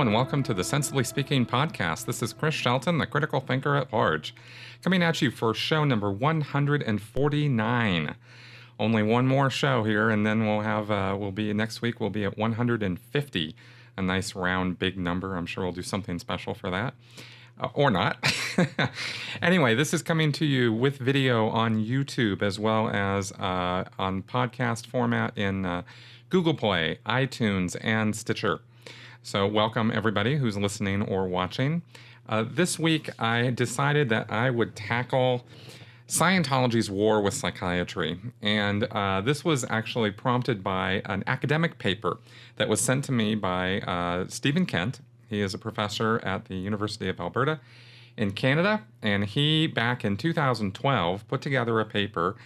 and welcome to the Sensibly Speaking podcast. This is Chris Shelton, the critical thinker at large, coming at you for show number 149. Only one more show here, and then next week we'll be at 150, a nice round big number. I'm sure we'll do something special for that. Or not. Anyway, this is coming to you with video on YouTube as well as on podcast format in Google Play, iTunes, and Stitcher. So welcome everybody who's listening or watching. This week I decided that I would tackle Scientology's war with psychiatry. And this was actually prompted by an academic paper that was sent to me by Stephen Kent. He is a professor at the University of Alberta in Canada, and he, back in 2012, put together a paper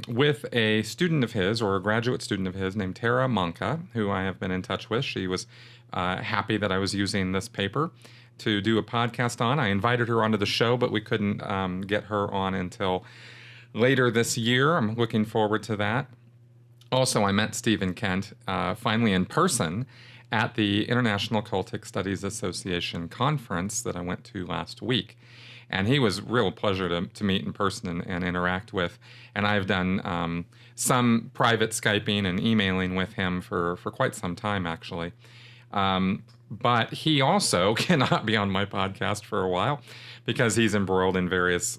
with a student of his, or a graduate student of his, named Terra Manca, who I have been in touch with. She was happy that I was using this paper to do a podcast on. I invited her onto the show, but we couldn't get her on until later this year. I'm looking forward to that. Also, I met Stephen Kent finally in person at the International Cultic Studies Association conference that I went to last week. And he was a real pleasure to meet in person and interact with. And I've done some private Skyping and emailing with him for quite some time, actually. But he also cannot be on my podcast for a while because he's embroiled in various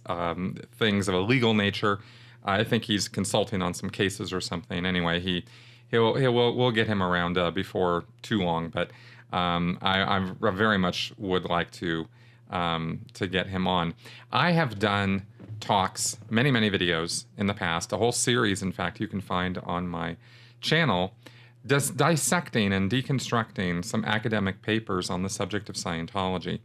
things of a legal nature. I think he's consulting on some cases or something. Anyway, we'll get him around before too long, but I very much would like to get him on. I have done talks, many videos in the past, a whole series, in fact, you can find on my channel, dissecting and deconstructing some academic papers on the subject of Scientology.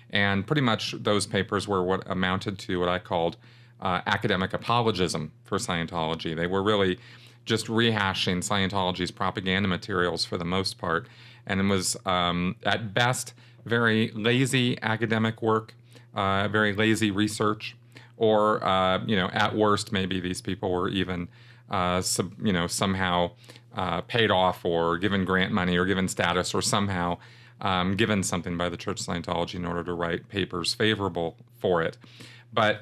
And pretty much those papers were what amounted to what I called academic apologism for Scientology. They were really just rehashing Scientology's propaganda materials for the most part. And it was, at best, very lazy academic work, very lazy research, or, at worst, maybe these people were even, somehow paid off or given grant money or given status or somehow given something by the Church of Scientology in order to write papers favorable for it. But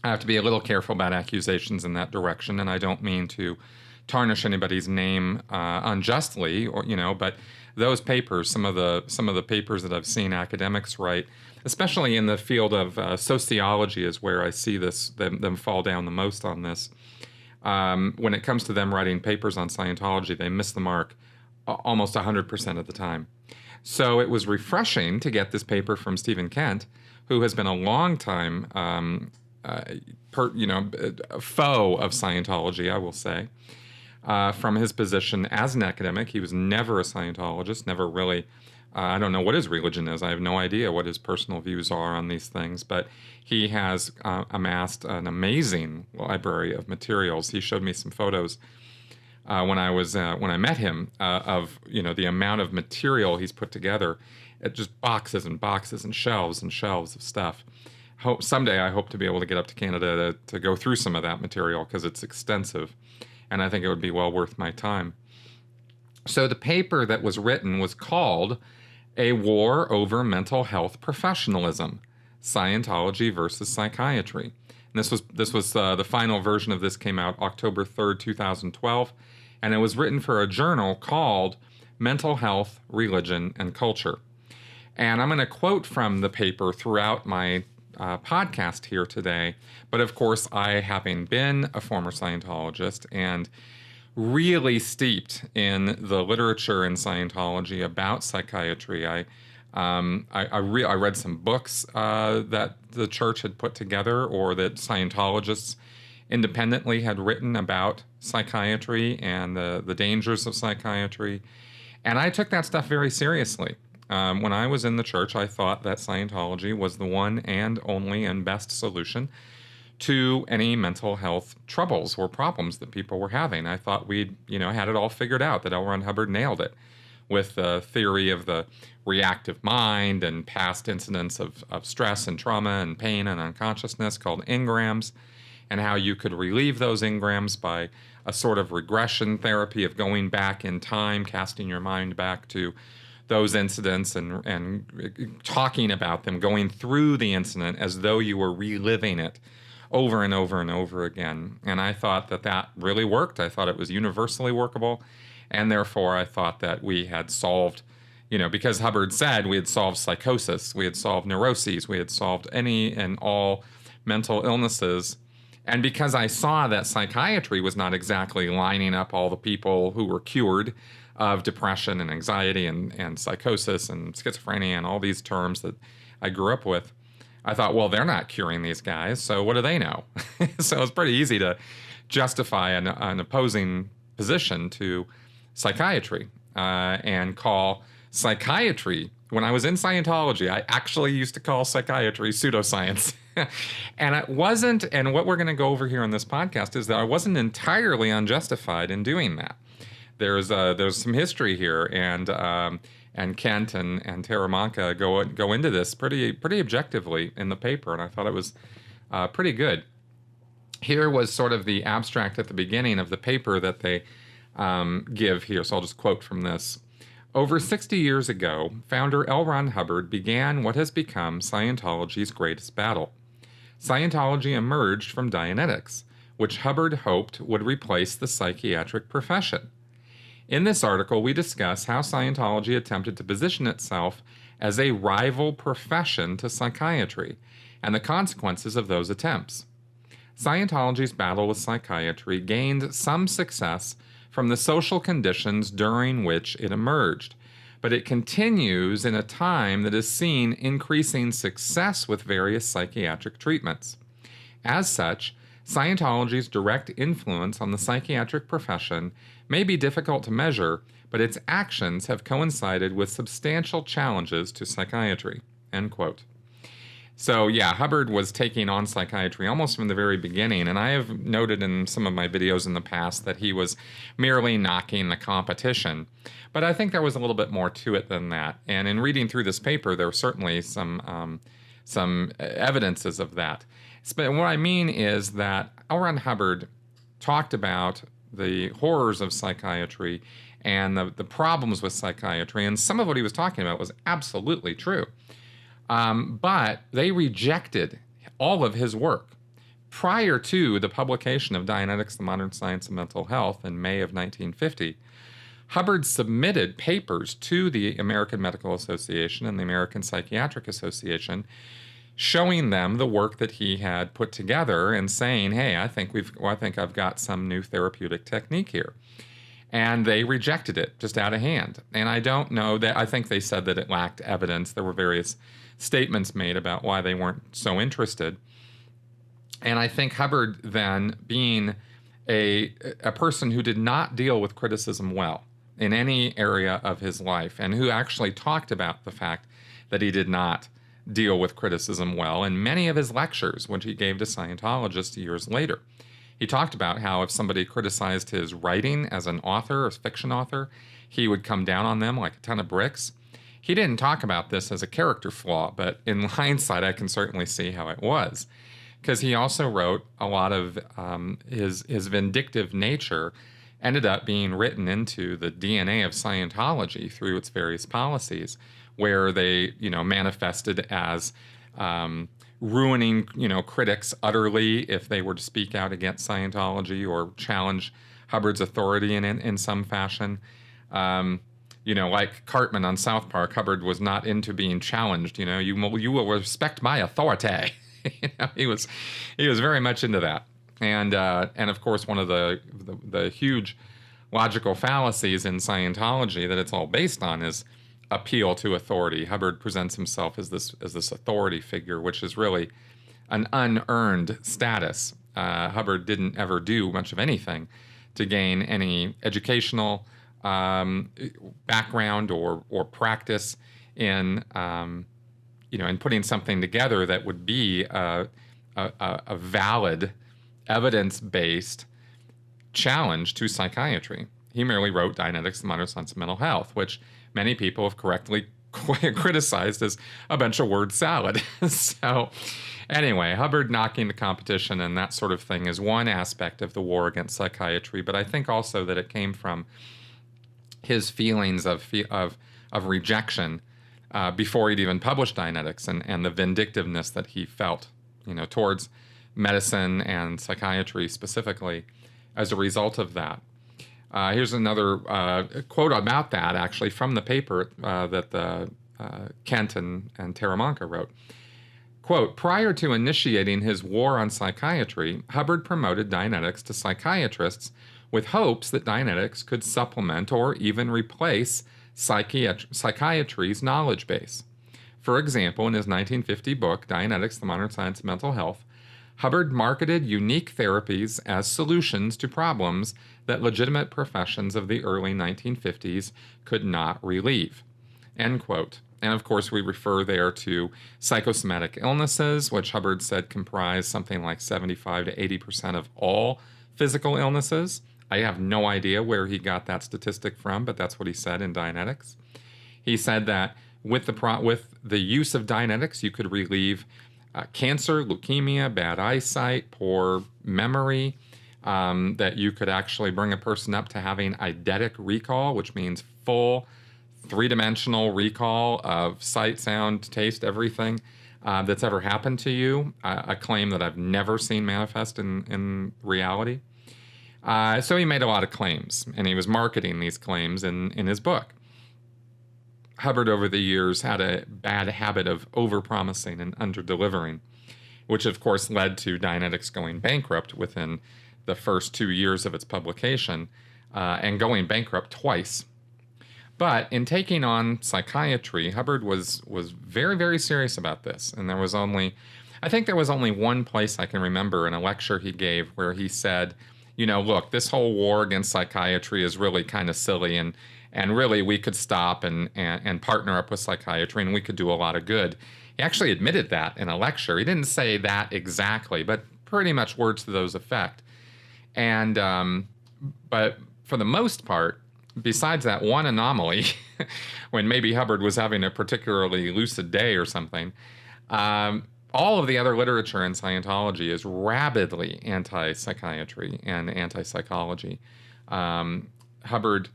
I have to be a little careful about accusations in that direction, and I don't mean to tarnish anybody's name unjustly, or but those papers, some of the papers that I've seen academics write, especially in the field of sociology, is where I see them fall down the most on this. When it comes to them writing papers on Scientology, they miss the mark almost 100% of the time. So it was refreshing to get this paper from Stephen Kent, who has been a long time foe of Scientology, I will say, from his position as an academic. He was never a Scientologist, never really, I don't know what his religion is. I have no idea what his personal views are on these things, but he has amassed an amazing library of materials. He showed me some photos when I met him of the amount of material he's put together. It just boxes and boxes and shelves of stuff. Someday I hope to be able to get up to Canada to go through some of that material because it's extensive, and I think it would be well worth my time. So the paper that was written was called A War Over Mental Health Professionalism, Scientology versus Psychiatry. And this was the final version of this came out October 3rd, 2012, and it was written for a journal called Mental Health, Religion, and Culture. And I'm going to quote from the paper throughout my podcast here today, but of course, I, having been a former Scientologist and really steeped in the literature in Scientology about psychiatry, I read some books that the church had put together or that Scientologists independently had written about psychiatry and the dangers of psychiatry, and I took that stuff very seriously. When I was in the church, I thought that Scientology was the one and only and best solution to any mental health troubles or problems that people were having. I thought we'd, had it all figured out, that L. Ron Hubbard nailed it with the theory of the reactive mind and past incidents of stress and trauma and pain and unconsciousness called engrams, and how you could relieve those engrams by a sort of regression therapy of going back in time, casting your mind back to those incidents and talking about them, going through the incident as though you were reliving it over and over and over again. And I thought that that really worked. I thought it was universally workable. And therefore, I thought that we had solved, because Hubbard said we had solved psychosis, we had solved neuroses, we had solved any and all mental illnesses. And because I saw that psychiatry was not exactly lining up all the people who were cured of depression and anxiety and psychosis and schizophrenia and all these terms that I grew up with, I thought, well, they're not curing these guys, so what do they know? So it's pretty easy to justify an opposing position to psychiatry and call psychiatry. When I was in Scientology, I actually used to call psychiatry pseudoscience. And it wasn't, and what we're going to go over here on this podcast is that I wasn't entirely unjustified in doing that. There's some history here, and Kent and Terra Manca go into this pretty objectively in the paper, and I thought it was pretty good. Here was sort of the abstract at the beginning of the paper that they give here, so I'll just quote from this. Over 60 years ago, founder L. Ron Hubbard began what has become Scientology's greatest battle. Scientology emerged from Dianetics, which Hubbard hoped would replace the psychiatric profession. In this article, we discuss how Scientology attempted to position itself as a rival profession to psychiatry and the consequences of those attempts. Scientology's battle with psychiatry gained some success from the social conditions during which it emerged, but it continues in a time that has seen increasing success with various psychiatric treatments. As such, Scientology's direct influence on the psychiatric profession may be difficult to measure, but its actions have coincided with substantial challenges to psychiatry. End quote. So yeah, Hubbard was taking on psychiatry almost from the very beginning, and I have noted in some of my videos in the past that he was merely knocking the competition. But I think there was a little bit more to it than that. And in reading through this paper, there were certainly some evidences of that. But what I mean is that L. Ron Hubbard talked about the horrors of psychiatry and the problems with psychiatry, and some of what he was talking about was absolutely true. But they rejected all of his work. Prior to the publication of Dianetics, the Modern Science of Mental Health in May of 1950, Hubbard submitted papers to the American Medical Association and the American Psychiatric Association showing them the work that he had put together and saying, hey, I think I've got some new therapeutic technique here. And they rejected it just out of hand. And I don't know that, I think they said that it lacked evidence. There were various statements made about why they weren't so interested. And I think Hubbard then, being a person who did not deal with criticism well in any area of his life, and who actually talked about the fact that he did not deal with criticism well in many of his lectures, which he gave to Scientologists years later. He talked about how if somebody criticized his writing as an author, as a fiction author, he would come down on them like a ton of bricks. He didn't talk about this as a character flaw, but in hindsight, I can certainly see how it was. Because he also wrote a lot of his vindictive nature ended up being written into the DNA of Scientology through its various policies, where they, manifested as ruining, critics utterly if they were to speak out against Scientology or challenge Hubbard's authority in some fashion. Like Cartman on South Park, Hubbard was not into being challenged. You will respect my authority. He was very much into that. And of course, one of the huge logical fallacies in Scientology that it's all based on is appeal to authority. Hubbard presents himself as this authority figure, which is really an unearned status. Hubbard didn't ever do much of anything to gain any educational background or practice in in putting something together that would be a valid, evidence-based challenge to psychiatry. He merely wrote Dianetics, the Modern Science of Mental Health, which many people have correctly criticized as a bunch of word salad. So anyway, Hubbard knocking the competition and that sort of thing is one aspect of the war against psychiatry, but I think also that it came from his feelings of of rejection before he'd even published Dianetics, and the vindictiveness that he felt, towards medicine and psychiatry specifically as a result of that. Here's another quote about that, actually, from the paper that Kent and Terra Manca wrote. Quote, prior to initiating his war on psychiatry, Hubbard promoted Dianetics to psychiatrists with hopes that Dianetics could supplement or even replace psychiatry's knowledge base. For example, in his 1950 book, Dianetics, The Modern Science of Mental Health, Hubbard marketed unique therapies as solutions to problems that legitimate professions of the early 1950s could not relieve. End quote. And of course, we refer there to psychosomatic illnesses, which Hubbard said comprise something like 75 to 80% of all physical illnesses. I have no idea where he got that statistic from, but that's what he said in Dianetics. He said that with the use of Dianetics, you could relieve cancer, leukemia, bad eyesight, poor memory, that you could actually bring a person up to having eidetic recall, which means full three-dimensional recall of sight, sound, taste, everything that's ever happened to you, a claim that I've never seen manifest in reality. So he made a lot of claims, and he was marketing these claims in his book. Hubbard, over the years, had a bad habit of overpromising and under-delivering, which, of course, led to Dianetics going bankrupt within the first 2 years of its publication, and going bankrupt twice. But in taking on psychiatry, Hubbard was very, very serious about this. And I think there was only one place I can remember in a lecture he gave where he said, look, this whole war against psychiatry is really kind of silly, and really we could stop and partner up with psychiatry, and we could do a lot of good. He actually admitted that in a lecture. He didn't say that exactly, but pretty much words to those effect. And but for the most part, besides that one anomaly, when maybe Hubbard was having a particularly lucid day or something, all of the other literature in Scientology is rabidly anti-psychiatry and anti-psychology. Hubbard,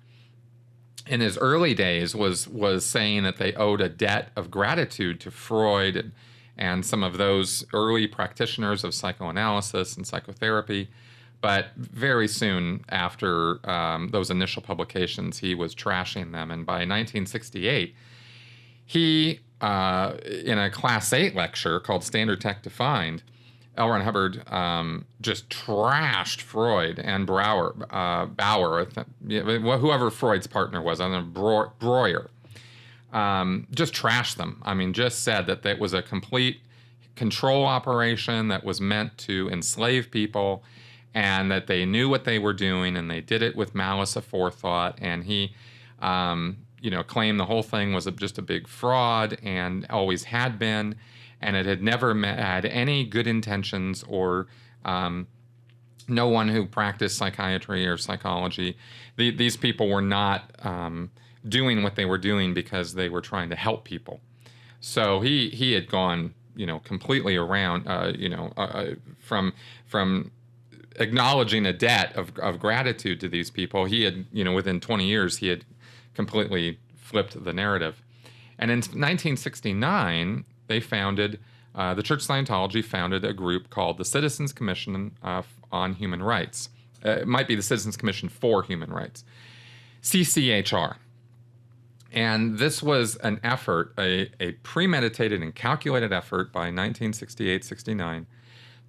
in his early days, was saying that they owed a debt of gratitude to Freud and some of those early practitioners of psychoanalysis and psychotherapy. But very soon after those initial publications, he was trashing them. And by 1968, he, in a Class 8 lecture called Standard Tech Defined, L. Ron Hubbard just trashed Freud and Bauer, whoever Freud's partner was, I don't know, Breuer. Just trashed them. I mean, just said that it was a complete control operation that was meant to enslave people, and that they knew what they were doing, and they did it with malice aforethought. And he, claimed the whole thing was just a big fraud, and always had been, and it had never had any good intentions, or no one who practiced psychiatry or psychology. These people were not doing what they were doing because they were trying to help people. So he had gone, completely around, from acknowledging a debt of gratitude to these people. He had, within 20 years, he had completely flipped the narrative. And in 1969, they founded, the Church of Scientology founded a group called the Citizens Commission on Human Rights. It might be the Citizens Commission for Human Rights, CCHR. And this was an effort, a premeditated and calculated effort by 1968-69,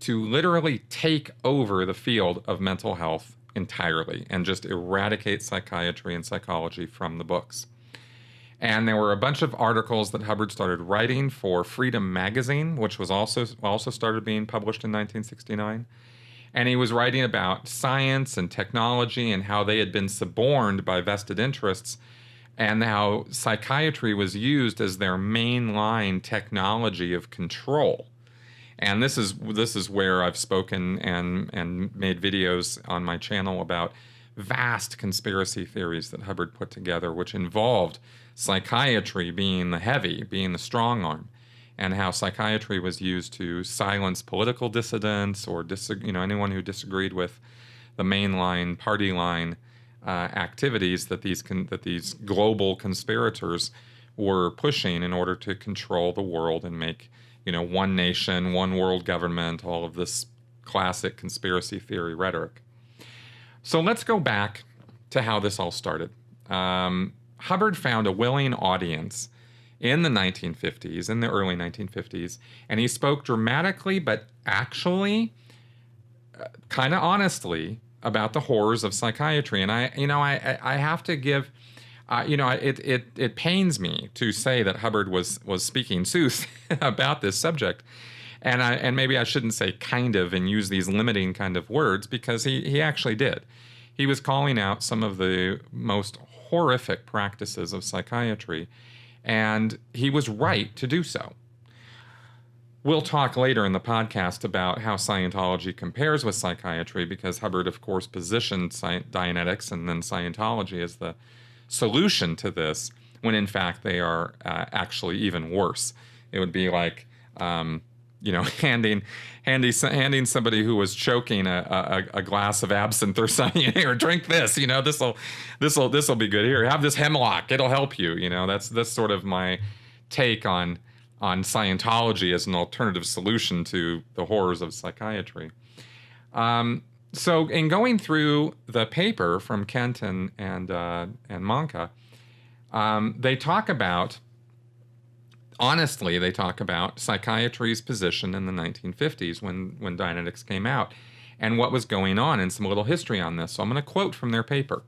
to literally take over the field of mental health entirely and just eradicate psychiatry and psychology from the books. And there were a bunch of articles that Hubbard started writing for Freedom magazine, which was also started being published in 1969. And he was writing about science and technology and how they had been suborned by vested interests, and how psychiatry was used as their mainline technology of control. And this is where I've spoken and made videos on my channel about vast conspiracy theories that Hubbard put together, which involved psychiatry being the strong arm, and how psychiatry was used to silence political dissidents or anyone who disagreed with the mainline party line, activities that these global conspirators were pushing in order to control the world and make, one nation, one world government, all of this classic conspiracy theory rhetoric. So let's go back to how this all started. Hubbard found a willing audience in the 1950s, in the early 1950s, and he spoke dramatically, but actually kind of honestly about the horrors of psychiatry. And I have to give, it pains me to say that Hubbard was speaking sooth about this subject. And maybe I shouldn't say kind of and use these limiting kind of words, because he actually did. He was calling out some of the most horrific practices of psychiatry, and he was right to do so. We'll talk later in the podcast about how Scientology compares with psychiatry, because Hubbard, of course, positioned Dianetics and then Scientology as the solution to this, when in fact they are actually even worse. It would be like, handing somebody who was choking a glass of absinthe or something. Here, drink this. This'll be good. Here, have this hemlock. It'll help you. That's sort of my take on Scientology as an alternative solution to the horrors of psychiatry. So in going through the paper from Kent and Manca, they talk about psychiatry's position in the 1950s when Dianetics came out and what was going on, and some little history on this. So I'm going to quote from their paper.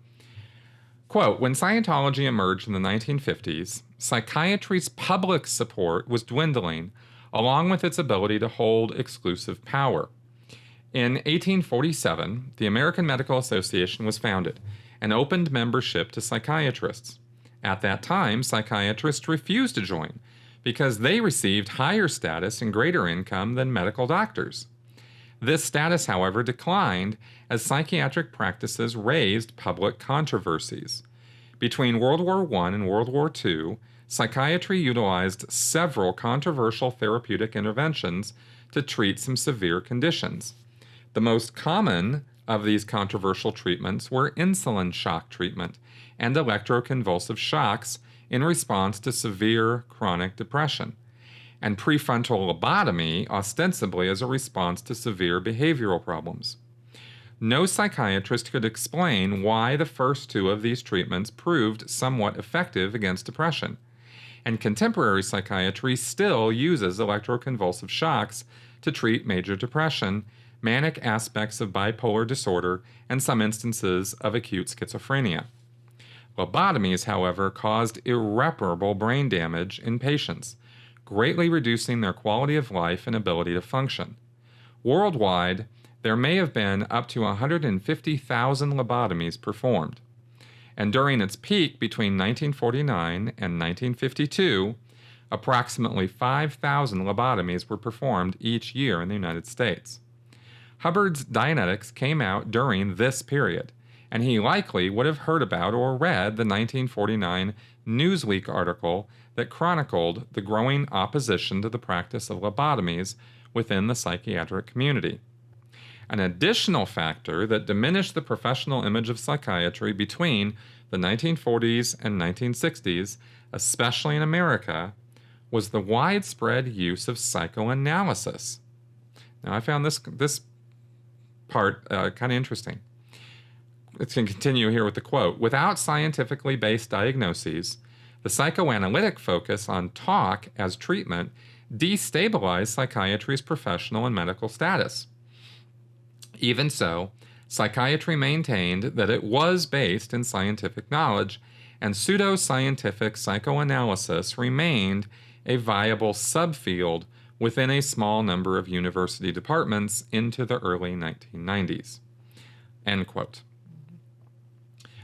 Quote, "When Scientology emerged in the 1950s, psychiatry's public support was dwindling, along with its ability to hold exclusive power. In 1847, the American Medical Association was founded and opened membership to psychiatrists. At that time, psychiatrists refused to join because they received higher status and greater income than medical doctors. This status, however, declined as psychiatric practices raised public controversies. Between World War I and World War II, psychiatry utilized several controversial therapeutic interventions to treat some severe conditions. The most common of these controversial treatments were insulin shock treatment and electroconvulsive shocks in response to severe chronic depression, and prefrontal lobotomy ostensibly as a response to severe behavioral problems. No psychiatrist could explain why the first two of these treatments proved somewhat effective against depression, and contemporary psychiatry still uses electroconvulsive shocks to treat major depression, manic aspects of bipolar disorder, and some instances of acute schizophrenia. Lobotomies, however, caused irreparable brain damage in patients, greatly reducing their quality of life and ability to function. Worldwide, there may have been up to 150,000 lobotomies performed. And during its peak between 1949 and 1952, approximately 5,000 lobotomies were performed each year in the United States. Hubbard's Dianetics came out during this period, and he likely would have heard about or read the 1949 Newsweek article that chronicled the growing opposition to the practice of lobotomies within the psychiatric community. An additional factor that diminished the professional image of psychiatry between the 1940s and 1960s, especially in America, was the widespread use of psychoanalysis. Now, I found this part kind of interesting. Let's continue here with the quote. "Without scientifically based diagnoses, the psychoanalytic focus on talk as treatment destabilized psychiatry's professional and medical status. Even so, psychiatry maintained that it was based in scientific knowledge, and pseudo-scientific psychoanalysis remained a viable subfield within a small number of university departments into the early 1990s. End quote.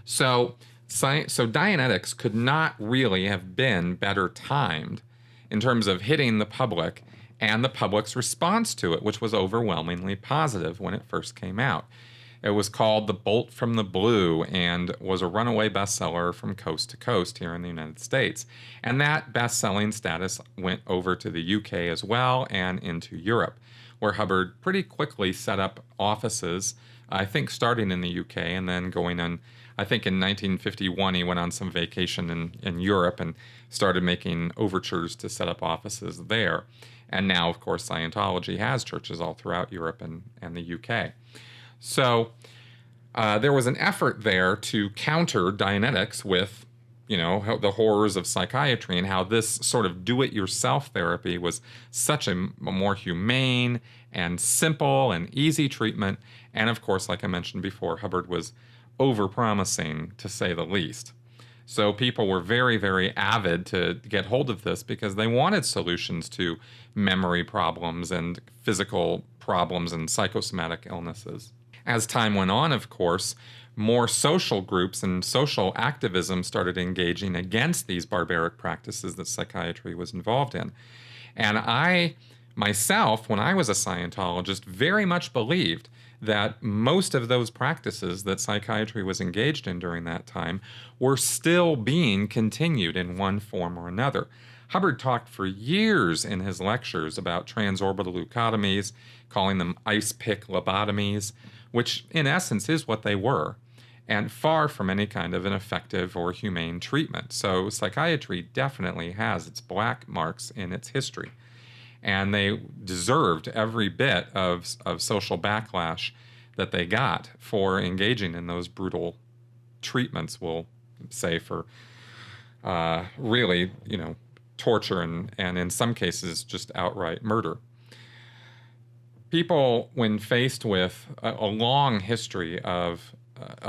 So Dianetics could not really have been better timed in terms of hitting the public and the public's response to it, which was overwhelmingly positive when it first came out. It was called The Bolt from the Blue and was a runaway bestseller from coast to coast here in the United States. And that best-selling status went over to the UK as well and into Europe, where Hubbard pretty quickly set up offices, I think starting in the UK and then going on I think in 1951 he went on some vacation in Europe and started making overtures to set up offices there. And now, of course, Scientology has churches all throughout Europe and the UK. So there was an effort there to counter Dianetics with, the horrors of psychiatry, and how this sort of do-it-yourself therapy was such a more humane and simple and easy treatment. And of course, like I mentioned before, Hubbard was over-promising, to say the least. So people were very, very avid to get hold of this because they wanted solutions to memory problems and physical problems and psychosomatic illnesses. As time went on, of course, more social groups and social activism started engaging against these barbaric practices that psychiatry was involved in. And I, myself, when I was a Scientologist, very much believed that most of those practices that psychiatry was engaged in during that time were still being continued in one form or another. Hubbard talked for years in his lectures about transorbital leucotomies, calling them ice pick lobotomies, which in essence is what they were, and far from any kind of an effective or humane treatment. So psychiatry definitely has its black marks in its history, and they deserved every bit of social backlash that they got for engaging in those brutal treatments, we'll say, for really, torture and in some cases just outright murder. People, when faced with a long history of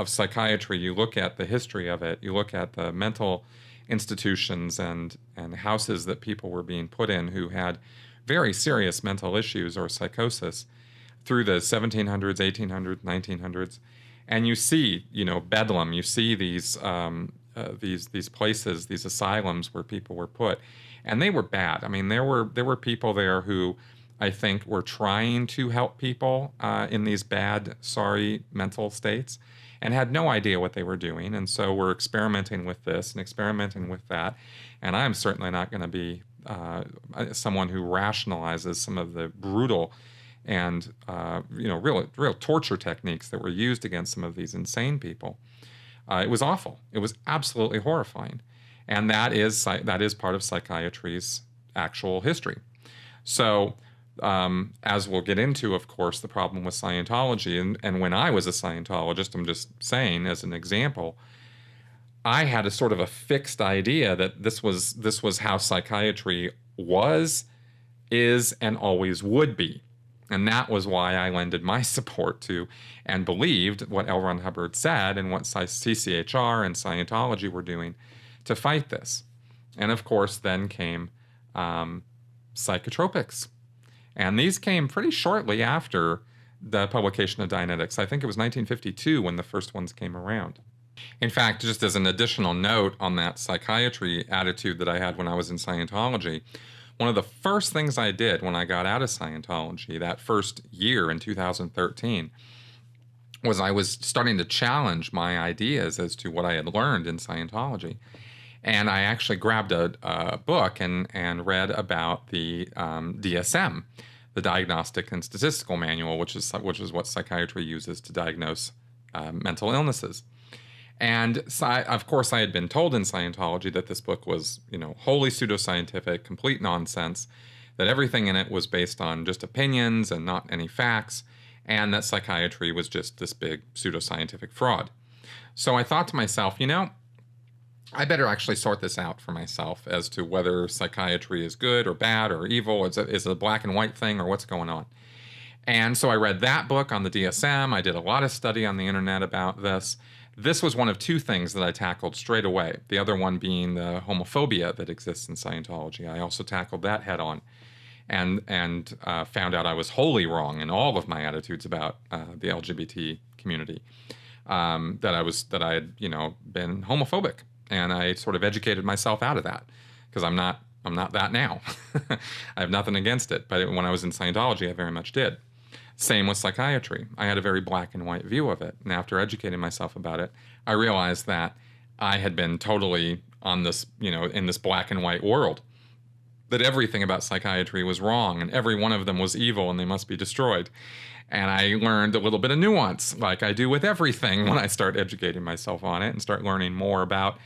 psychiatry, you look at the history of it, you look at the mental institutions and houses that people were being put in who had very serious mental issues or psychosis through the 1700s, 1800s, 1900s, and you see, bedlam. You see these places, these asylums where people were put, and they were bad. I mean, there were people there who I think were trying to help people in these bad, sorry mental states, and had no idea what they were doing, and so were experimenting with this and experimenting with that. And I'm certainly not going to be someone who rationalizes some of the brutal and real torture techniques that were used against some of these insane people. It was awful. It was absolutely horrifying, and that is part of psychiatry's actual history. So, as we'll get into, of course, the problem with Scientology, and when I was a Scientologist, I'm just saying as an example, I had a sort of a fixed idea that this was how psychiatry was, is, and always would be. And that was why I lended my support to and believed what L. Ron Hubbard said and what CCHR and Scientology were doing to fight this. And of course, then came psychotropics. And these came pretty shortly after the publication of Dianetics. I think it was 1952 when the first ones came around. In fact, just as an additional note on that psychiatry attitude that I had when I was in Scientology, one of the first things I did when I got out of Scientology that first year in 2013 was I was starting to challenge my ideas as to what I had learned in Scientology. And I actually grabbed a book and read about the DSM, the Diagnostic and Statistical Manual, which is what psychiatry uses to diagnose mental illnesses. And so of course, I had been told in Scientology that this book was, wholly pseudoscientific, complete nonsense, that everything in it was based on just opinions and not any facts, and that psychiatry was just this big pseudoscientific fraud. So I thought to myself, I better actually sort this out for myself as to whether psychiatry is good or bad or evil. Is it a black and white thing or what's going on? And so I read that book on the DSM. I did a lot of study on the internet about this. This was one of two things that I tackled straight away. The other one being the homophobia that exists in Scientology. I also tackled that head on and found out I was wholly wrong in all of my attitudes about the LGBT community. That I had been homophobic. And I sort of educated myself out of that because I'm not that now. I have nothing against it. But when I was in Scientology, I very much did. Same with psychiatry. I had a very black and white view of it. And after educating myself about it, I realized that I had been totally on this, in this black and white world. that everything about psychiatry was wrong and every one of them was evil and they must be destroyed. And I learned a little bit of nuance, like I do with everything when I start educating myself on it and start learning more about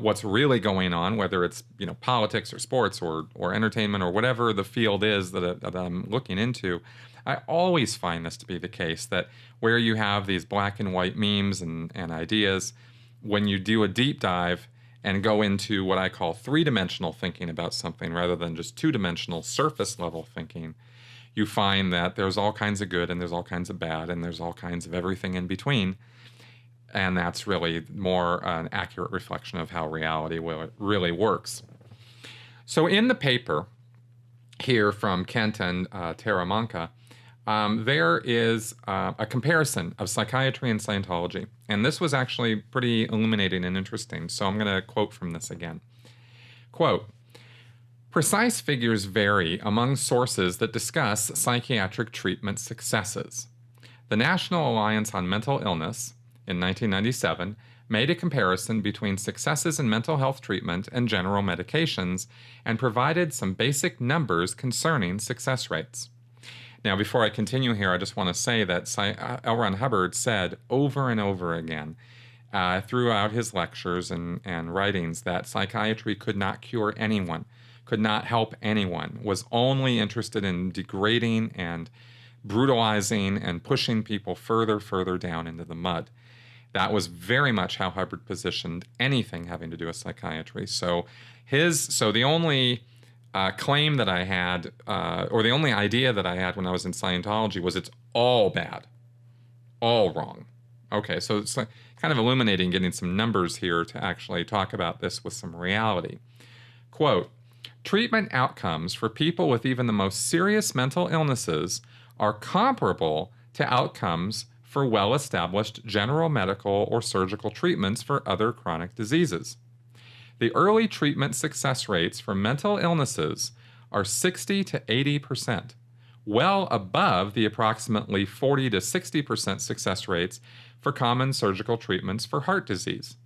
what's really going on, whether it's politics or sports or entertainment or whatever the field is that I'm looking into. I always find this to be the case, that where you have these black and white memes and ideas, when you do a deep dive and go into what I call three-dimensional thinking about something rather than just two-dimensional surface-level thinking, you find that there's all kinds of good and there's all kinds of bad and there's all kinds of everything in between. And that's really more an accurate reflection of how reality really works. So in the paper here from Kent and Terra Manca, there is a comparison of psychiatry and Scientology. And this was actually pretty illuminating and interesting. So I'm going to quote from this again. Quote, "Precise figures vary among sources that discuss psychiatric treatment successes. The National Alliance on Mental Illness, in 1997, made a comparison between successes in mental health treatment and general medications and provided some basic numbers concerning success rates." Now, before I continue here, I just want to say that L. Ron Hubbard said over and over again throughout his lectures and writings that psychiatry could not cure anyone, could not help anyone, was only interested in degrading and brutalizing and pushing people further down into the mud. That was very much how Hubbard positioned anything having to do with psychiatry. So the only claim that I had, or the only idea that I had when I was in Scientology, was it's all bad, all wrong. Okay, so it's kind of illuminating, getting some numbers here to actually talk about this with some reality. Quote, "Treatment outcomes for people with even the most serious mental illnesses are comparable to outcomes for well-established general medical or surgical treatments for other chronic diseases. The early treatment success rates for mental illnesses are 60 to 80%, well above the approximately 40 to 60% success rates for common surgical treatments for heart disease.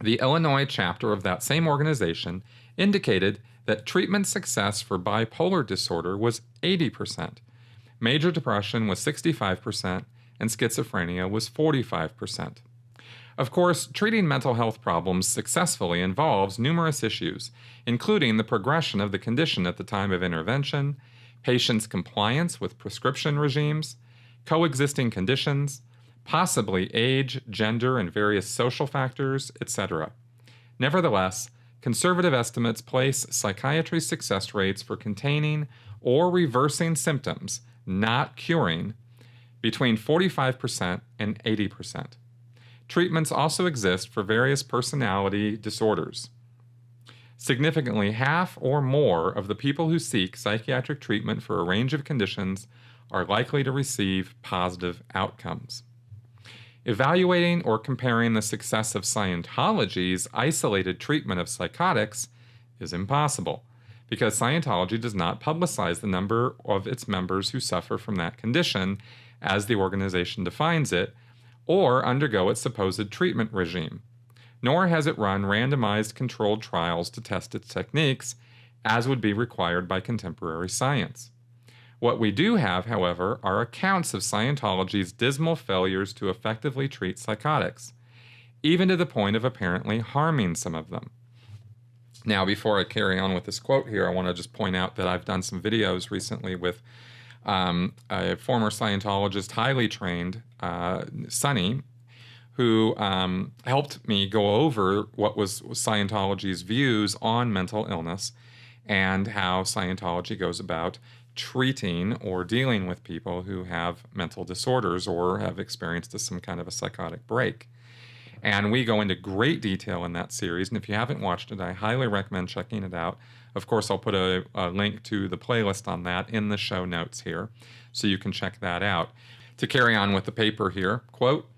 The Illinois chapter of that same organization indicated that treatment success for bipolar disorder was 80%, major depression was 65%, and schizophrenia was 45%. Of course, treating mental health problems successfully involves numerous issues, including the progression of the condition at the time of intervention, patients' compliance with prescription regimes, coexisting conditions, possibly age, gender, and various social factors, etc. Nevertheless, conservative estimates place psychiatry success rates for containing or reversing symptoms, not curing, between 45% and 80%. Treatments also exist for various personality disorders. Significantly, half or more of the people who seek psychiatric treatment for a range of conditions are likely to receive positive outcomes. Evaluating or comparing the success of Scientology's isolated treatment of psychotics is impossible, because Scientology does not publicize the number of its members who suffer from that condition as the organization defines it, or undergo its supposed treatment regime. Nor has it run randomized controlled trials to test its techniques, as would be required by contemporary science. What we do have, however, are accounts of Scientology's dismal failures to effectively treat psychotics, even to the point of apparently harming some of them. Now, before I carry on with this quote here, I want to just point out that I've done some videos recently with a former Scientologist, highly trained, Sonny, who helped me go over what was Scientology's views on mental illness and how Scientology goes about treating or dealing with people who have mental disorders or have experienced some kind of a psychotic break. And we go into great detail in that series, and if you haven't watched it, I highly recommend checking it out. Of course, I'll put a link to the playlist on that in the show notes here, so you can check that out. To carry on with the paper here, quote,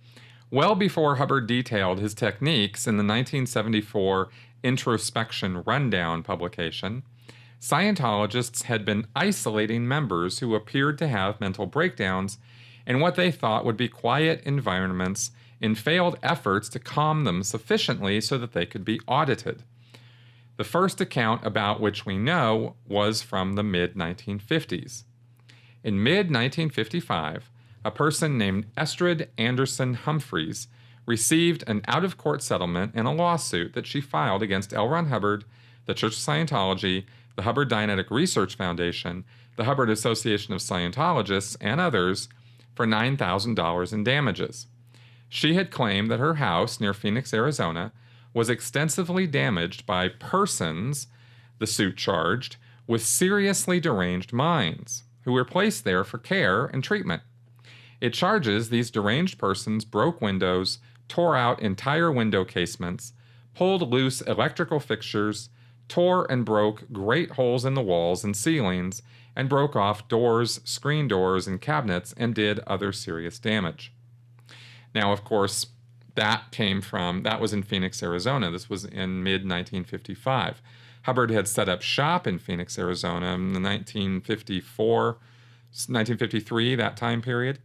"Well before Hubbard detailed his techniques in the 1974 Introspection Rundown publication, Scientologists had been isolating members who appeared to have mental breakdowns in what they thought would be quiet environments in failed efforts to calm them sufficiently so that they could be audited. The first account about which we know was from the mid-1950s. In mid-1955, a person named Estrid Anderson Humphreys received an out-of-court settlement in a lawsuit that she filed against L. Ron Hubbard, the Church of Scientology, the Hubbard Dianetic Research Foundation, the Hubbard Association of Scientologists, and others for $9,000 in damages. She had claimed that her house near Phoenix, Arizona, was extensively damaged by persons, the suit charged, with seriously deranged minds, who were placed there for care and treatment. It charges these deranged persons broke windows, tore out entire window casements, pulled loose electrical fixtures, tore and broke great holes in the walls and ceilings, and broke off doors, screen doors, and cabinets, and did other serious damage. Now, of course, that was in Phoenix, Arizona. This was in mid-1955. Hubbard had set up shop in Phoenix, Arizona in the 1953, that time period,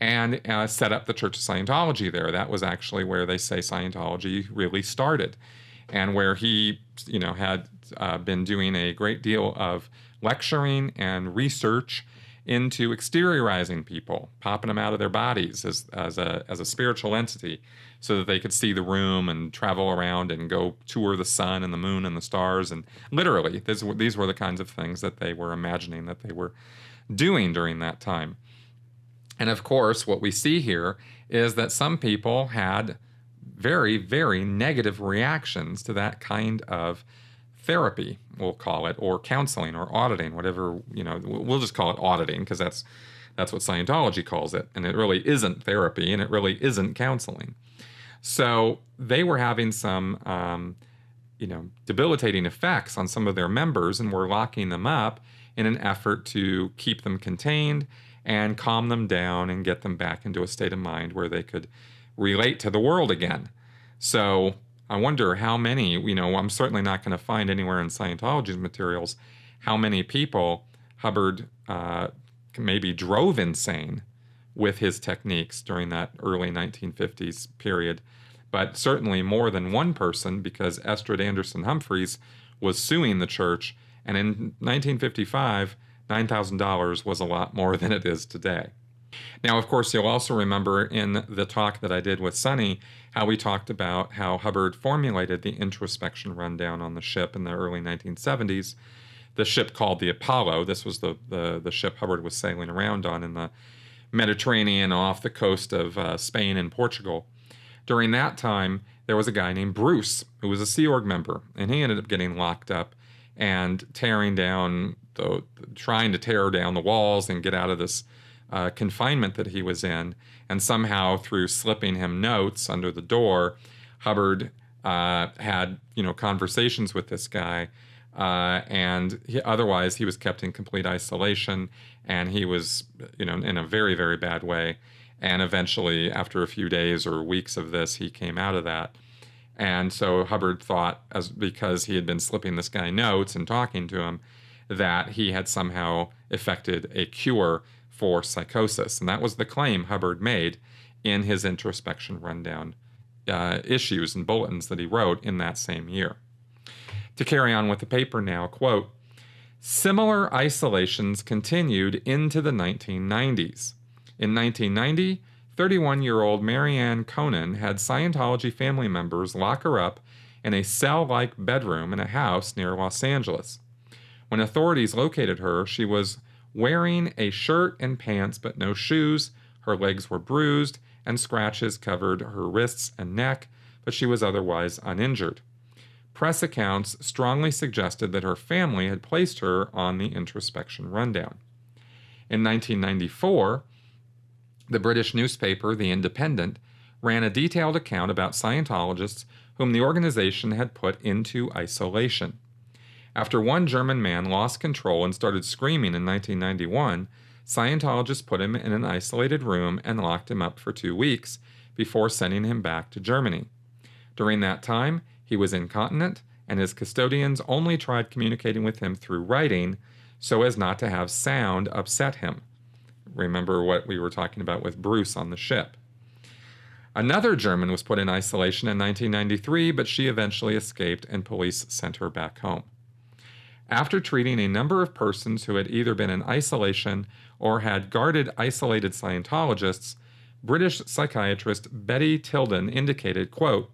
and set up the Church of Scientology there. That was actually where they say Scientology really started, and where he, had been doing a great deal of lecturing and research into exteriorizing people, popping them out of their bodies as a spiritual entity, so that they could see the room and travel around and go tour the sun and the moon and the stars. And literally, these were the kinds of things that they were imagining that they were doing during that time. And of course, what we see here is that some people had very, very negative reactions to that kind of therapy, we'll call it, or counseling, or auditing, whatever, we'll just call it auditing, because that's what Scientology calls it. And it really isn't therapy, and it really isn't counseling. So they were having some, debilitating effects on some of their members, and were locking them up in an effort to keep them contained and calm them down and get them back into a state of mind where they could relate to the world again. So I wonder how many, I'm certainly not going to find anywhere in Scientology's materials how many people Hubbard maybe drove insane with his techniques during that early 1950s period. But certainly more than one person, because Estrid Anderson Humphreys was suing the church, and in 1955, $9,000 was a lot more than it is today. Now, of course, you'll also remember in the talk that I did with Sonny how we talked about how Hubbard formulated the introspection rundown on the ship in the early 1970s. The ship called the Apollo. This was the ship Hubbard was sailing around on in the Mediterranean off the coast of Spain and Portugal. During that time, there was a guy named Bruce who was a Sea Org member, and he ended up getting locked up and trying to tear down the walls and get out of this confinement that he was in. And somehow, through slipping him notes under the door, Hubbard had conversations with this guy, and otherwise he was kept in complete isolation, and he was in a very, very bad way. And eventually, after a few days or weeks of this, he came out of that. And so Hubbard thought, because he had been slipping this guy notes and talking to him, that he had somehow effected a cure for psychosis. And that was the claim Hubbard made in his introspection rundown issues and bulletins that he wrote in that same year. To carry on with the paper now, quote, "Similar isolations continued into the 1990s. In 1990, 31-year-old Marianne Conan had Scientology family members lock her up in a cell-like bedroom in a house near Los Angeles. When authorities located her, she was wearing a shirt and pants but no shoes, her legs were bruised, and scratches covered her wrists and neck, but she was otherwise uninjured. Press accounts strongly suggested that her family had placed her on the introspection rundown. In 1994, the British newspaper The Independent ran a detailed account about Scientologists whom the organization had put into isolation. After one German man lost control and started screaming in 1991, Scientologists put him in an isolated room and locked him up for 2 weeks before sending him back to Germany. During that time, he was incontinent, and his custodians only tried communicating with him through writing so as not to have sound upset him." Remember what we were talking about with Bruce on the ship. Another German was put in isolation in 1993, but she eventually escaped and police sent her back home. After treating a number of persons who had either been in isolation or had guarded isolated Scientologists, British psychiatrist Betty Tilden indicated, quote,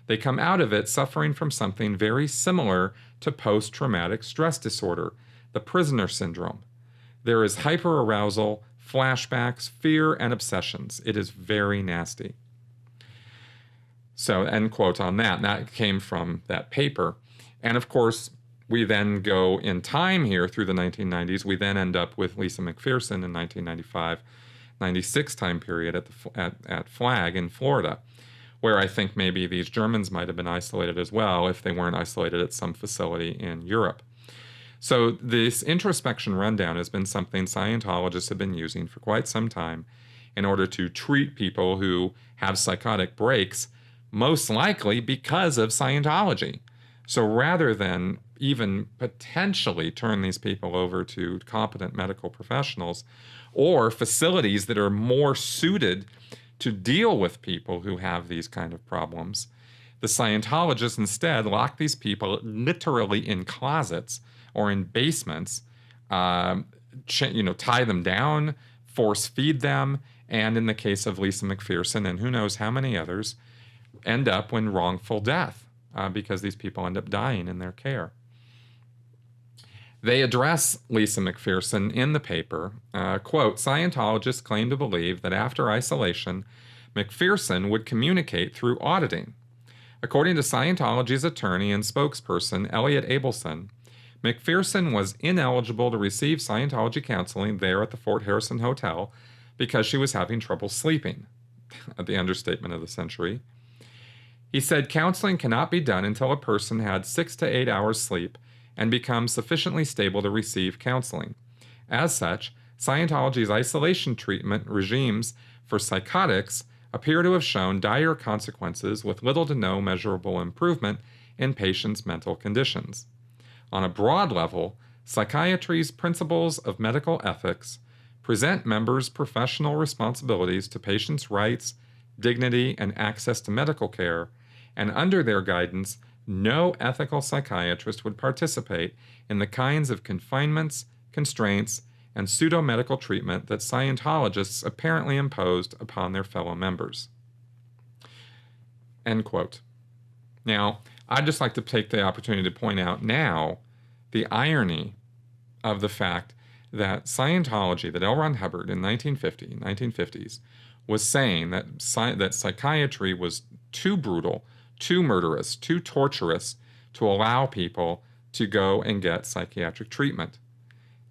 "They come out of it suffering from something very similar to post-traumatic stress disorder, the prisoner syndrome. There is hyperarousal, flashbacks, fear, and obsessions. It is very nasty." So, end quote on that. And that came from that paper. And of course, we then go in time here through the 1990s. We then end up with Lisa McPherson in 1995-96 time period at Flag in Florida, where I think maybe these Germans might have been isolated as well if they weren't isolated at some facility in Europe. So this introspection rundown has been something Scientologists have been using for quite some time in order to treat people who have psychotic breaks, most likely because of Scientology. So rather than even potentially turn these people over to competent medical professionals or facilities that are more suited to deal with people who have these kind of problems, the Scientologists instead lock these people literally in closets or in basements, tie them down, force feed them, and in the case of Lisa McPherson and who knows how many others, end up in wrongful death because these people end up dying in their care. They address Lisa McPherson in the paper, quote, "Scientologists claim to believe that after isolation, McPherson would communicate through auditing. According to Scientology's attorney and spokesperson, Elliot Abelson, McPherson was ineligible to receive Scientology counseling there at the Fort Harrison Hotel because she was having trouble sleeping." The understatement of the century. He said counseling cannot be done until a person had 6 to 8 hours sleep and becomes sufficiently stable to receive counseling. As such, Scientology's isolation treatment regimes for psychotics appear to have shown dire consequences with little to no measurable improvement in patients' mental conditions. On a broad level, psychiatry's principles of medical ethics present members' professional responsibilities to patients' rights, dignity, and access to medical care, and under their guidance, no ethical psychiatrist would participate in the kinds of confinements, constraints, and pseudo-medical treatment that Scientologists apparently imposed upon their fellow members. End quote. Now, I'd just like to take the opportunity to point out now the irony of the fact that Scientology, that L. Ron Hubbard in 1950s, was saying that psychiatry was too brutal, too murderous, too torturous to allow people to go and get psychiatric treatment.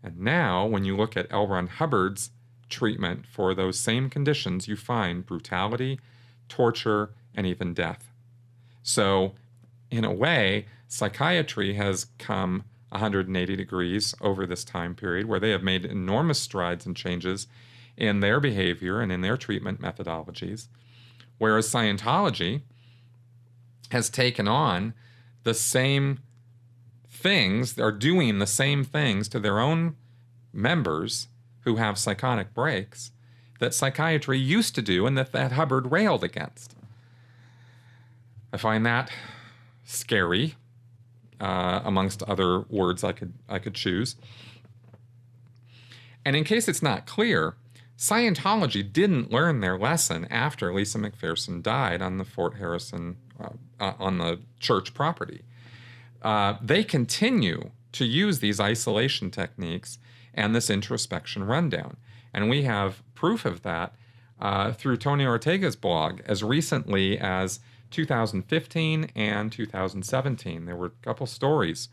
And now, when you look at L. Ron Hubbard's treatment for those same conditions, you find brutality, torture, and even death. So, in a way, psychiatry has come 180 degrees over this time period where they have made enormous strides and changes in their behavior and in their treatment methodologies, whereas Scientology has taken on the same things, are doing the same things to their own members who have psychotic breaks that psychiatry used to do and that Hubbard railed against. I find that scary, amongst other words I could choose. And in case it's not clear, Scientology didn't learn their lesson after Lisa McPherson died on the Fort Harrison, on the church property. They continue to use these isolation techniques and this introspection rundown. And we have proof of that through Tony Ortega's blog as recently as 2015 and 2017. There were a couple stories.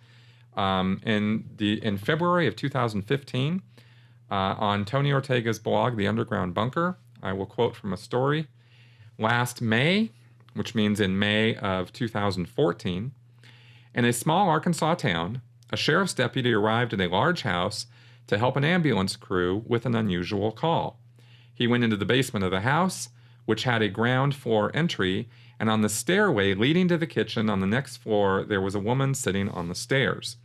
In February of 2015, on Tony Ortega's blog, The Underground Bunker, I will quote from a story. Last May, which means in May of 2014, in a small Arkansas town, a sheriff's deputy arrived at a large house to help an ambulance crew with an unusual call. He went into the basement of the house, which had a ground floor entry, and on the stairway leading to the kitchen on the next floor, there was a woman sitting on the stairs.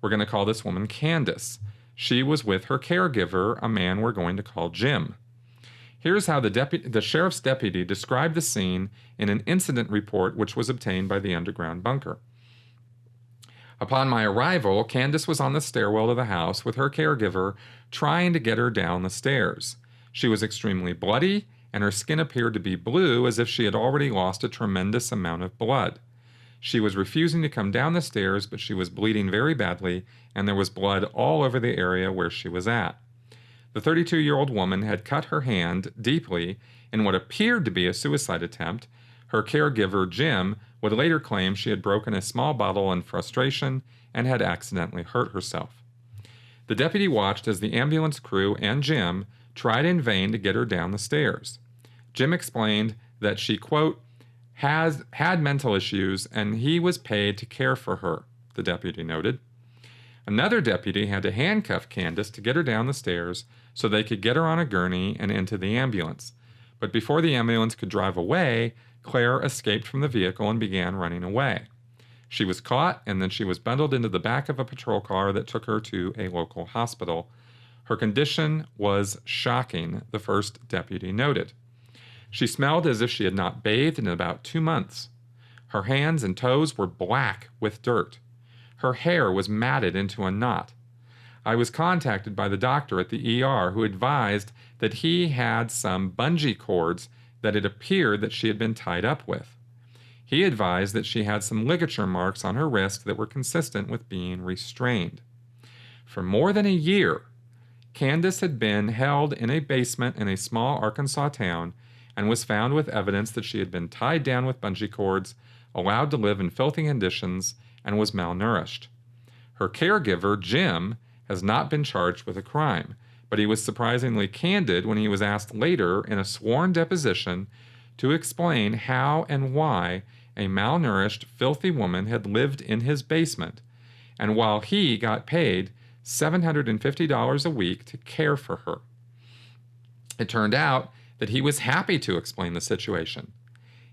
We're going to call this woman Candace. She was with her caregiver, a man we're going to call Jim. Here's how the sheriff's deputy described the scene in an incident report which was obtained by the underground bunker. Upon my arrival, Candace was on the stairwell to the house with her caregiver trying to get her down the stairs. She was extremely bloody, and her skin appeared to be blue as if she had already lost a tremendous amount of blood. She was refusing to come down the stairs, but she was bleeding very badly, and there was blood all over the area where she was at. The 32-year-old woman had cut her hand deeply in what appeared to be a suicide attempt. Her caregiver, Jim, would later claim she had broken a small bottle in frustration and had accidentally hurt herself. The deputy watched as the ambulance crew and Jim tried in vain to get her down the stairs. Jim explained that she, quote, had mental issues and he was paid to care for her, the deputy noted. Another deputy had to handcuff Candace to get her down the stairs so they could get her on a gurney and into the ambulance. But before the ambulance could drive away, Claire escaped from the vehicle and began running away. She was caught, and then she was bundled into the back of a patrol car that took her to a local hospital. Her condition was shocking, the first deputy noted. She smelled as if she had not bathed in about 2 months. Her hands and toes were black with dirt. Her hair was matted into a knot. I was contacted by the doctor at the ER who advised that he had some bungee cords that it appeared that she had been tied up with. He advised that she had some ligature marks on her wrist that were consistent with being restrained. For more than a year, Candace had been held in a basement in a small Arkansas town and was found with evidence that she had been tied down with bungee cords, allowed to live in filthy conditions, and was malnourished. Her caregiver, Jim, has not been charged with a crime, but he was surprisingly candid when he was asked later in a sworn deposition to explain how and why a malnourished, filthy woman had lived in his basement, and while he got paid $750 a week to care for her. It turned out that he was happy to explain the situation.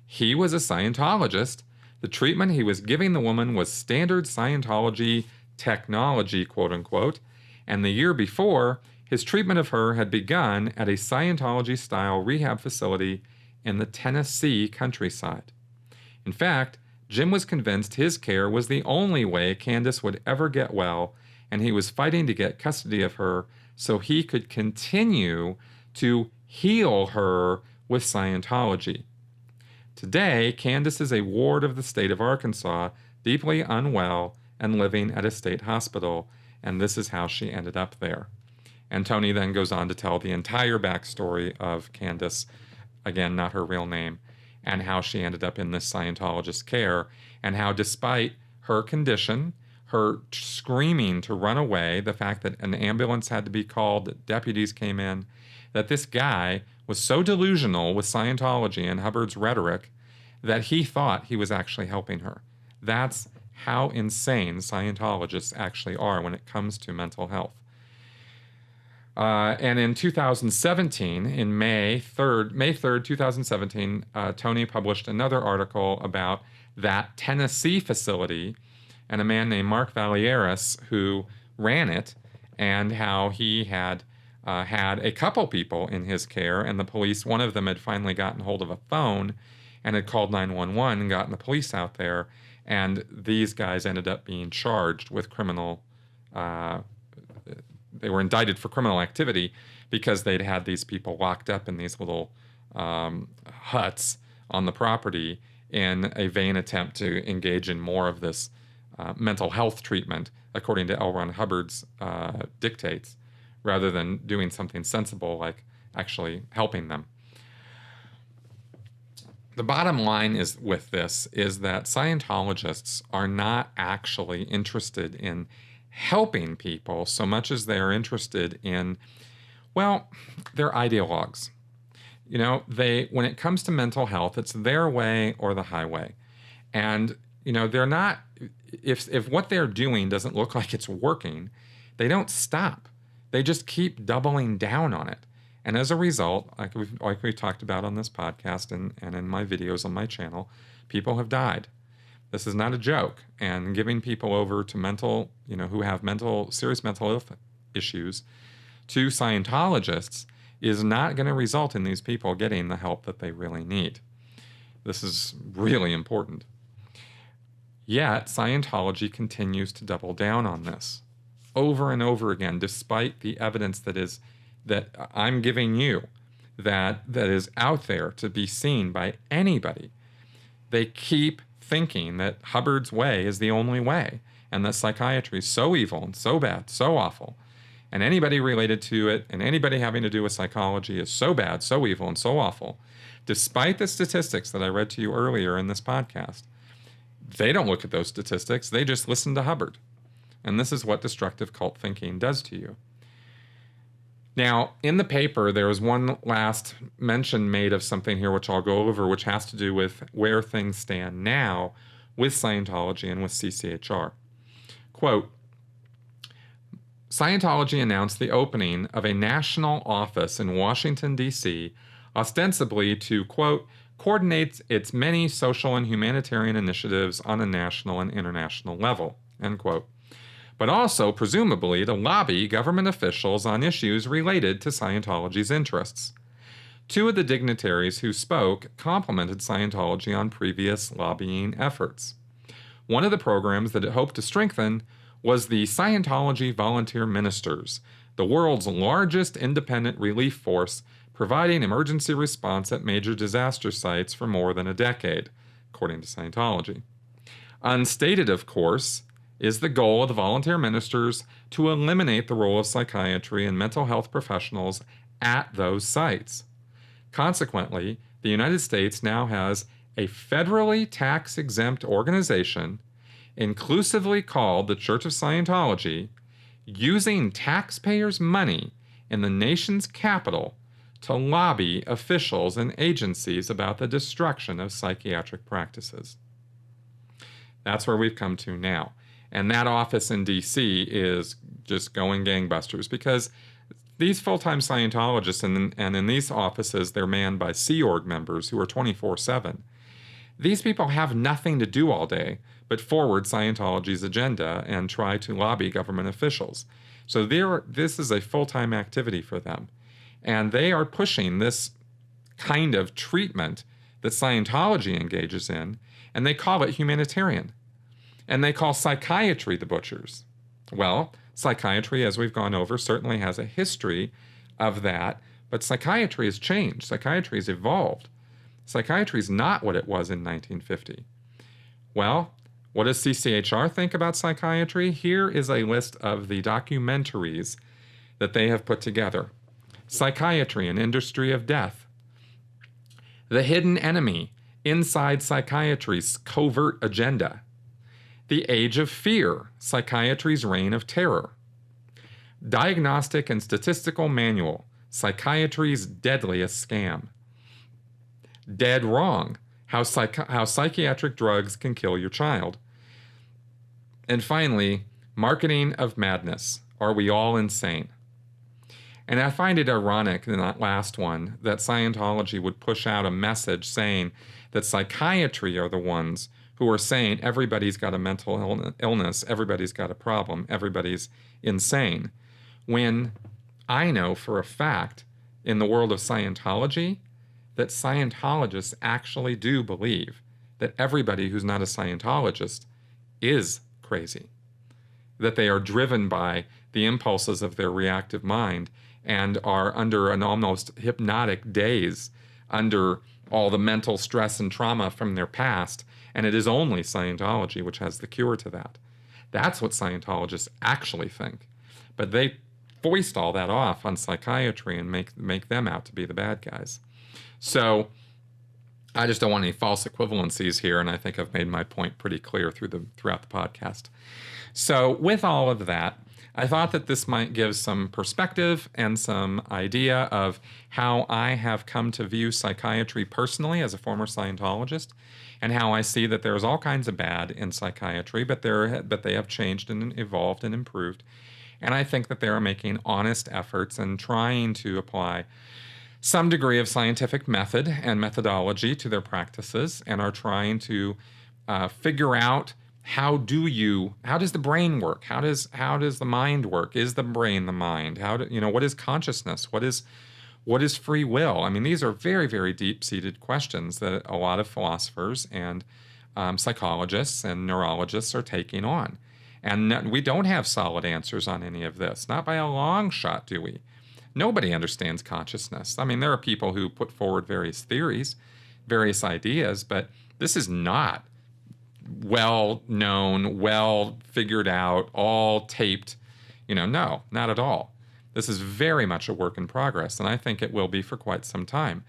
He was a Scientologist. The treatment he was giving the woman was standard Scientology technology, quote unquote, and the year before, his treatment of her had begun at a Scientology-style rehab facility in the Tennessee countryside. In fact, Jim was convinced his care was the only way Candace would ever get well, and he was fighting to get custody of her so he could continue to heal her with Scientology. Today, Candace is a ward of the state of Arkansas, deeply unwell and living at a state hospital, and this is how she ended up there. And Tony then goes on to tell the entire backstory of Candace, again, not her real name, and how she ended up in this Scientologist care, and how despite her condition, her screaming to run away, the fact that an ambulance had to be called, that deputies came in, that this guy was so delusional with Scientology and Hubbard's rhetoric that he thought he was actually helping her. That's how insane Scientologists actually are when it comes to mental health. And in 2017, in May 3rd, 2017, Tony published another article about that Tennessee facility and a man named Mark Valieras who ran it, and how he had had a couple people in his care, and the police, one of them had finally gotten hold of a phone and had called 911 and gotten the police out there, and these guys ended up being charged with criminal they were indicted for criminal activity because they'd had these people locked up in these little huts on the property in a vain attempt to engage in more of this mental health treatment, according to L. Ron Hubbard's dictates, rather than doing something sensible like actually helping them. The bottom line is with this is that Scientologists are not actually interested in helping people so much as they're interested in, well, they're ideologues. You know, when it comes to mental health, it's their way or the highway. And, you know, they're not, if what they're doing doesn't look like it's working, they don't stop. They just keep doubling down on it. And as a result, like we've talked about on this podcast and in my videos on my channel, people have died. This is not a joke. And giving people over to mental, who have serious mental health issues to Scientologists is not going to result in these people getting the help that they really need. This is really important. Yet, Scientology continues to double down on this over and over again, despite the evidence that I'm giving you, that is out there to be seen by anybody. They keep thinking that Hubbard's way is the only way, and that psychiatry is so evil and so bad, so awful, and anybody related to it and anybody having to do with psychology is so bad, so evil, and so awful. Despite the statistics that I read to you earlier in this podcast, they don't look at those statistics. They just listen to Hubbard. And this is what destructive cult thinking does to you. Now, in the paper, there was one last mention made of something here, which I'll go over, which has to do with where things stand now with Scientology and with CCHR. Quote, Scientology announced the opening of a national office in Washington, D.C., ostensibly to, quote, coordinate its many social and humanitarian initiatives on a national and international level, end quote, but also, presumably, to lobby government officials on issues related to Scientology's interests. Two of the dignitaries who spoke complimented Scientology on previous lobbying efforts. One of the programs that it hoped to strengthen was the Scientology Volunteer Ministers, the world's largest independent relief force providing emergency response at major disaster sites for more than a decade, according to Scientology. Unstated, of course, is the goal of the volunteer ministers to eliminate the role of psychiatry and mental health professionals at those sites. Consequently, the United States now has a federally tax-exempt organization, inclusively called the Church of Scientology, using taxpayers' money in the nation's capital to lobby officials and agencies about the destruction of psychiatric practices. That's where we've come to now. And that office in D.C. is just going gangbusters because these full-time Scientologists, and in these offices, they're manned by Sea Org members who are 24/7. These people have nothing to do all day but forward Scientology's agenda and try to lobby government officials. So this is a full-time activity for them. And they are pushing this kind of treatment that Scientology engages in, and they call it humanitarian. And they call psychiatry the butchers. Well, psychiatry, as we've gone over, certainly has a history of that, but psychiatry has changed. Psychiatry has evolved. Psychiatry is not what it was in 1950. Well, what does CCHR think about psychiatry? Here is a list of the documentaries that they have put together. Psychiatry, an Industry of Death. The Hidden Enemy, Inside Psychiatry's Covert Agenda. The Age of Fear, Psychiatry's Reign of Terror. Diagnostic and Statistical Manual, Psychiatry's Deadliest Scam. Dead Wrong, How Psychiatric Drugs Can Kill Your Child. And finally, Marketing of Madness, Are We All Insane? And I find it ironic in that last one that Scientology would push out a message saying that psychiatry are the ones who are saying everybody's got a mental illness, everybody's got a problem, everybody's insane. When I know for a fact in the world of Scientology that Scientologists actually do believe that everybody who's not a Scientologist is crazy, that they are driven by the impulses of their reactive mind and are under an almost hypnotic daze, under all the mental stress and trauma from their past, and it is only Scientology which has the cure to that. That's what Scientologists actually think. But they foist all that off on psychiatry and make them out to be the bad guys. So I just don't want any false equivalencies here, and I think I've made my point pretty clear throughout the podcast. So with all of that, I thought that this might give some perspective and some idea of how I have come to view psychiatry personally as a former Scientologist, and how I see that there's all kinds of bad in psychiatry, but they have changed and evolved and improved. And I think that they are making honest efforts and trying to apply some degree of scientific method and methodology to their practices, and are trying to figure out how does the brain work? How does the mind work? Is the brain the mind? What is consciousness? What What is free will? I mean, these are very, very deep-seated questions that a lot of philosophers and psychologists and neurologists are taking on. And we don't have solid answers on any of this. Not by a long shot, do we? Nobody understands consciousness. I mean, there are people who put forward various theories, various ideas, but this is not well known, well figured out, all taped. No, not at all. This is very much a work in progress, and I think it will be for quite some time.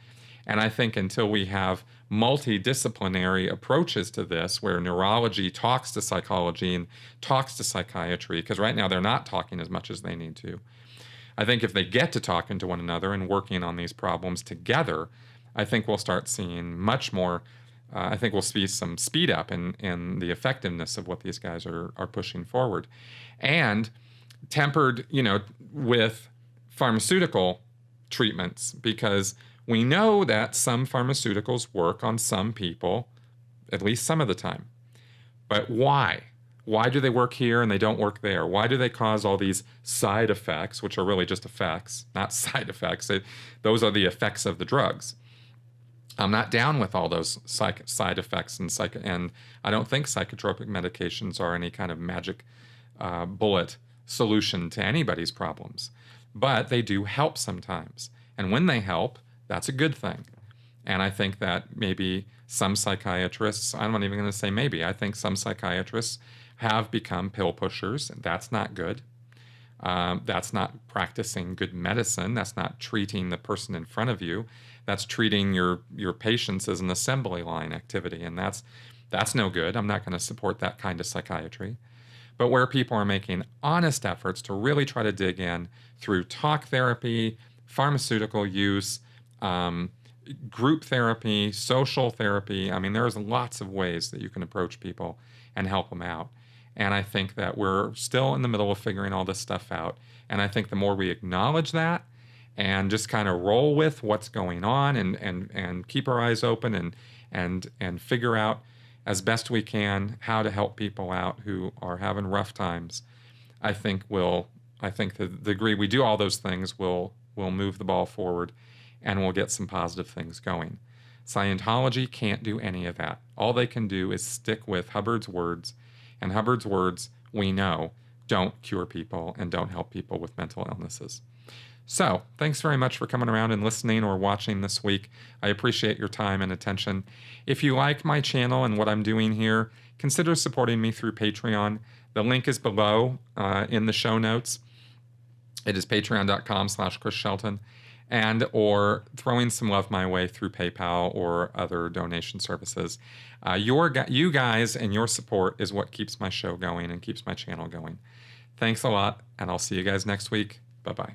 And I think until we have multidisciplinary approaches to this, where neurology talks to psychology and talks to psychiatry, because right now they're not talking as much as they need to. I think if they get to talking to one another and working on these problems together, I think we'll start seeing much more. I think we'll see some speed up in the effectiveness of what these guys are pushing forward. And tempered, with pharmaceutical treatments, because we know that some pharmaceuticals work on some people, at least some of the time. But why? Why do they work here and they don't work there? Why do they cause all these side effects, which are really just effects, not side effects? Those are the effects of the drugs. I'm not down with all those side effects, and I don't think psychotropic medications are any kind of magic bullet solution to anybody's problems. But they do help sometimes. And when they help, that's a good thing. And I think that maybe some psychiatrists, I'm not even going to say maybe, I think some psychiatrists have become pill pushers. That's not good. That's not practicing good medicine. That's not treating the person in front of you. That's treating your patients as an assembly line activity. And that's no good. I'm not going to support that kind of psychiatry. But where people are making honest efforts to really try to dig in through talk therapy, pharmaceutical use, group therapy, social therapy. I mean, there's lots of ways that you can approach people and help them out. And I think that we're still in the middle of figuring all this stuff out. And I think the more we acknowledge that and just kind of roll with what's going on and keep our eyes open and figure out as best we can how to help people out who are having rough times, I think the degree we do all those things will move the ball forward, and we'll get some positive things going. Scientology can't do any of that. All they can do is stick with Hubbard's words, and Hubbard's words, we know, don't cure people and don't help people with mental illnesses. So, thanks very much for coming around and listening or watching this week. I appreciate your time and attention. If you like my channel and what I'm doing here, consider supporting me through Patreon. The link is below in the show notes. It is patreon.com/Chris Shelton, or throwing some love my way through PayPal or other donation services. You guys and your support is what keeps my show going and keeps my channel going. Thanks a lot, and I'll see you guys next week. Bye-bye.